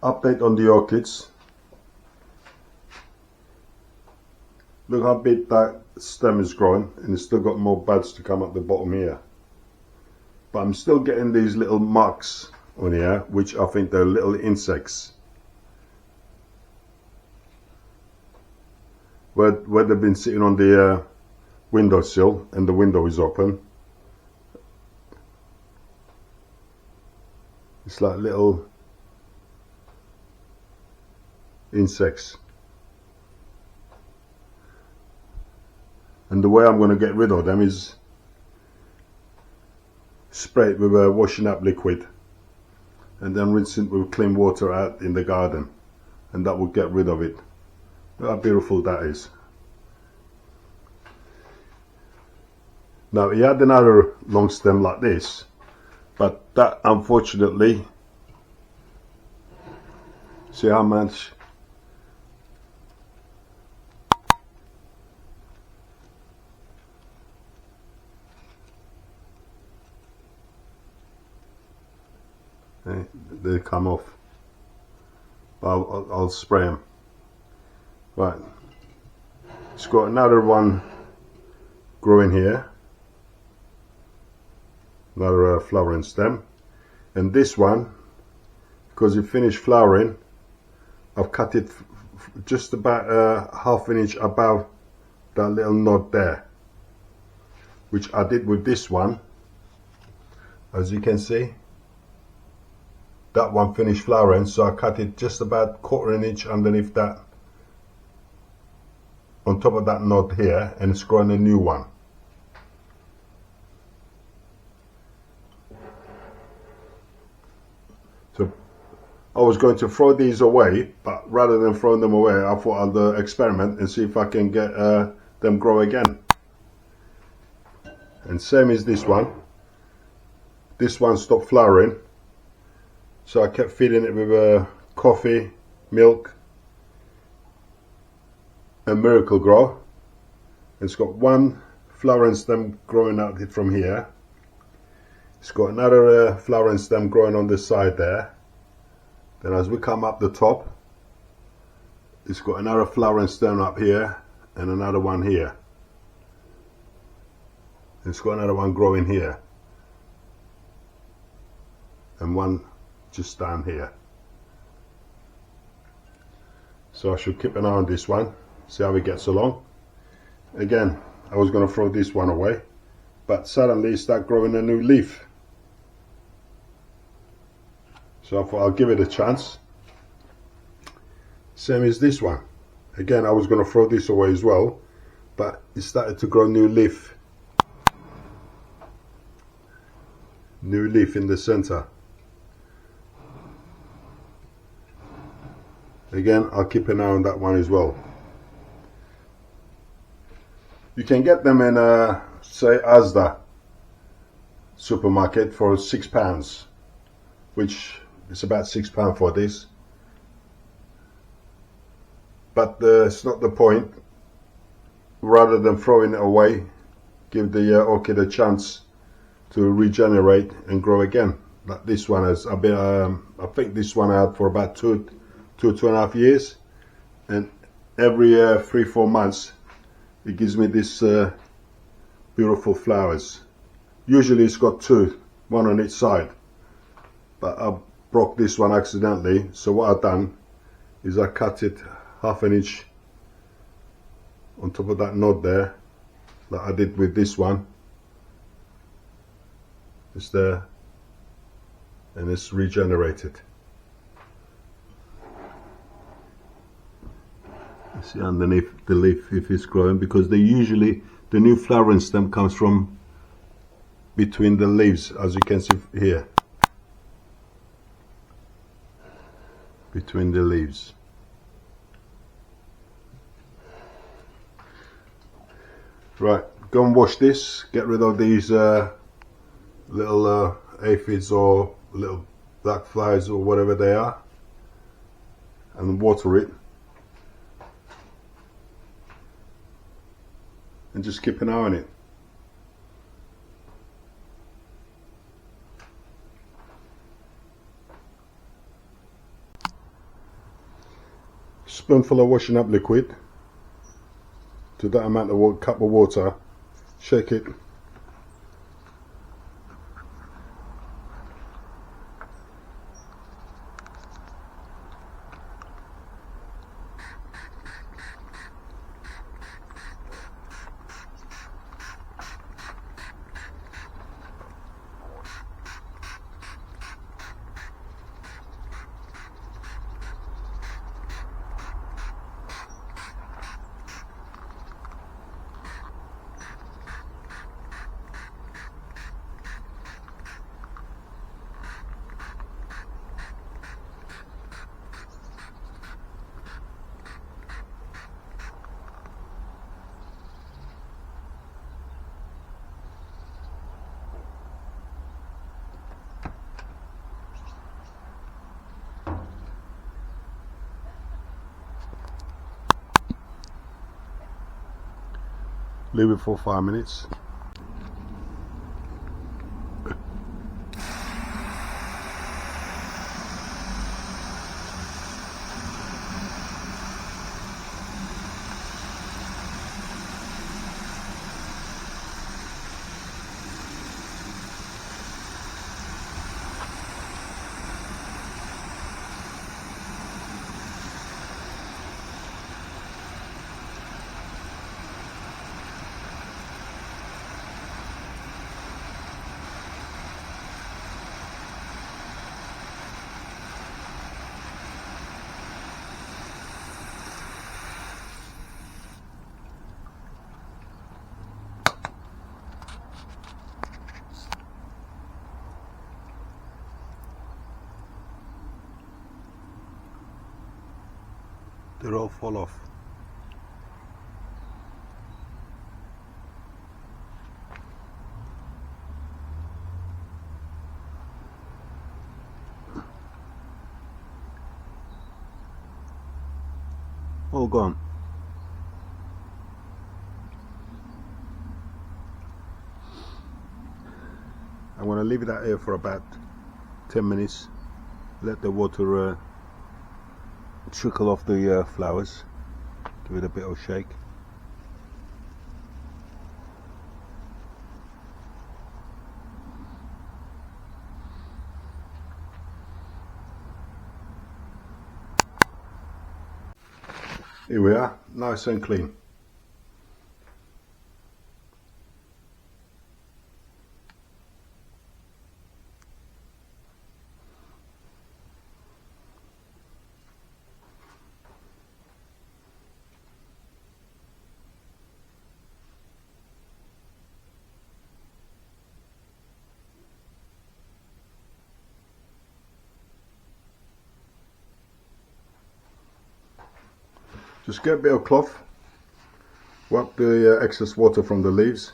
Update on the orchids. Look how big that stem is growing, and it's still got more buds to come at the bottom here. But I'm still getting these little marks on here, which I think they're little insects. Where they've been sitting on the windowsill and the window is open. It's like little insects. And the way I'm going to get rid of them is spray it with a washing up liquid and then rinse it with clean water out in the garden, and that will get rid of it. Look how beautiful that is. Now he had another long stem like this, but that unfortunately, see how much they come off. I'll spray them. Right, it's got another one growing here, another flowering stem, and this one, because it finished flowering, I've cut it just about half an inch above that little knot there, which I did with this one. As you can see, that one finished flowering, so I cut it just about quarter an inch underneath that, on top of that knot here, and it's growing a new one. So I was going to throw these away, but rather than throwing them away, I thought I'll experiment and see if I can get them grow again. And same as this one. This one stopped flowering, so I kept feeding it with coffee, milk, and Miracle Grow. It's got one flowering stem growing out it from here. It's got another flowering stem growing on the side there. Then as we come up the top, it's got another flowering stem up here and another one here. It's got another one growing here and one just down here. So I should keep an eye on this one, see how it gets along. Again, I was going to throw this one away, but suddenly it started growing a new leaf. So I thought I'll give it a chance. Same as this one. Again, I was going to throw this away as well, but it started to grow new leaf. New leaf in the center. Again, I'll keep an eye on that one as well. You can get them in say Asda supermarket for £6, which is about £6 for this. But it's not the point. Rather than throwing it away, give the orchid a chance to regenerate and grow again. Like this one has, I think this one I had for about two and a half years, and every 3-4 months it gives me this beautiful flowers. Usually it's got two, one on each side, but I broke this one accidentally, so what I've done is I cut it half an inch on top of that knot there, like I did with this one. It's there and it's regenerated. See underneath the leaf if it's growing, because the new flowering stem comes from between the leaves, as you can see here, between the leaves. Right, go and wash this, get rid of these little aphids or little black flies or whatever they are, and water it. And just keep an eye on it. spoonful of washing up liquid to that amount of cup of water. Shake it. Leave it for 5 minutes. They'll all fall off. All gone. I'm going to leave it out here for about 10 minutes. Let the water trickle off the flowers. Give it a bit of shake. Here we are, nice and clean. Just get a bit of cloth, wipe the excess water from the leaves.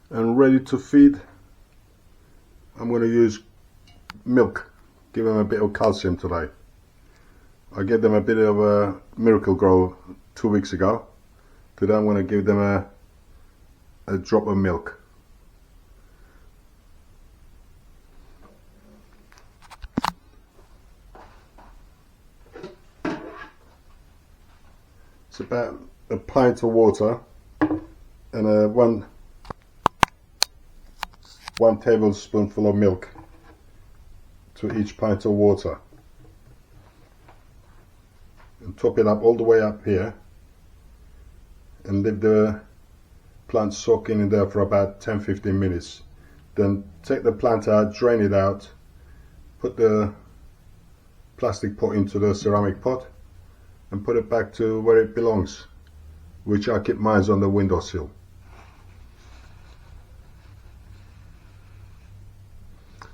And ready to feed. I'm going to use milk, give them a bit of calcium today. I gave them a bit of a Miracle Grow 2 weeks ago. Today I'm going to give them a drop of milk. It's about a pint of water and one tablespoonful of milk to each pint of water, and top it up all the way up here and leave the plant soaking in there for about 10-15 minutes. Then take the plant out, drain it out, put the plastic pot into the ceramic pot and put it back to where it belongs, which I keep mine on the windowsill.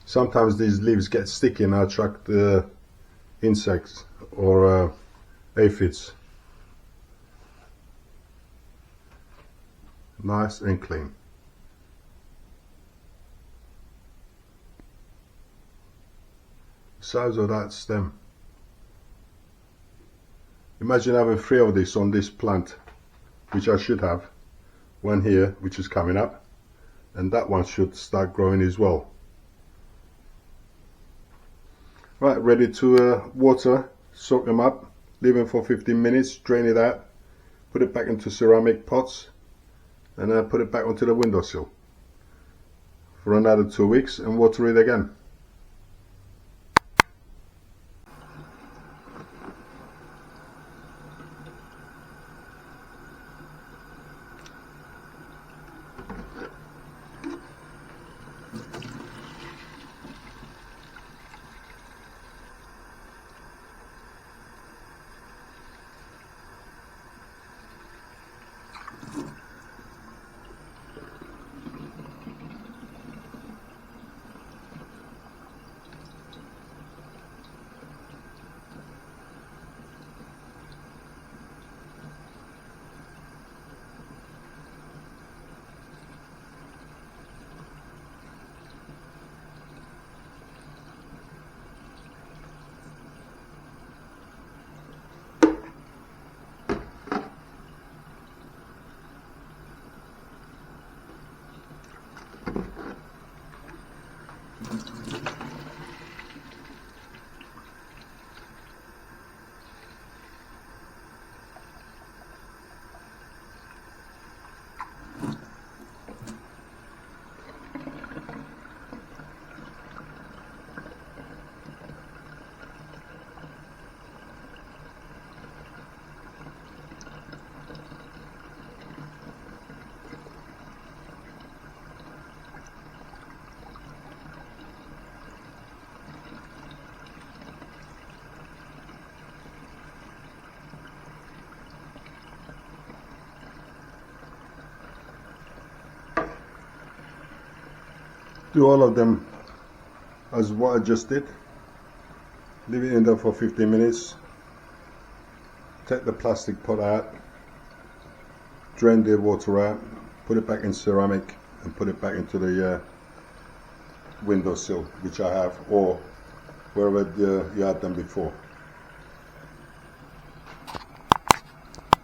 Sometimes these leaves get sticky and attract insects or aphids. Nice and clean. size of that stem. Imagine having 3 of this on this plant, which I should have. One here, which is coming up, and that one should start growing as well. Right, ready to water, soak them up, leave them for 15 minutes, drain it out, put it back into ceramic pots, and put it back onto the windowsill for another 2 weeks and water it again. Do all of them as what I just did. Leave it in there for 15 minutes. Take the plastic pot out, drain the water out, put it back in ceramic and put it back into the windowsill, which I have, or wherever you had them before.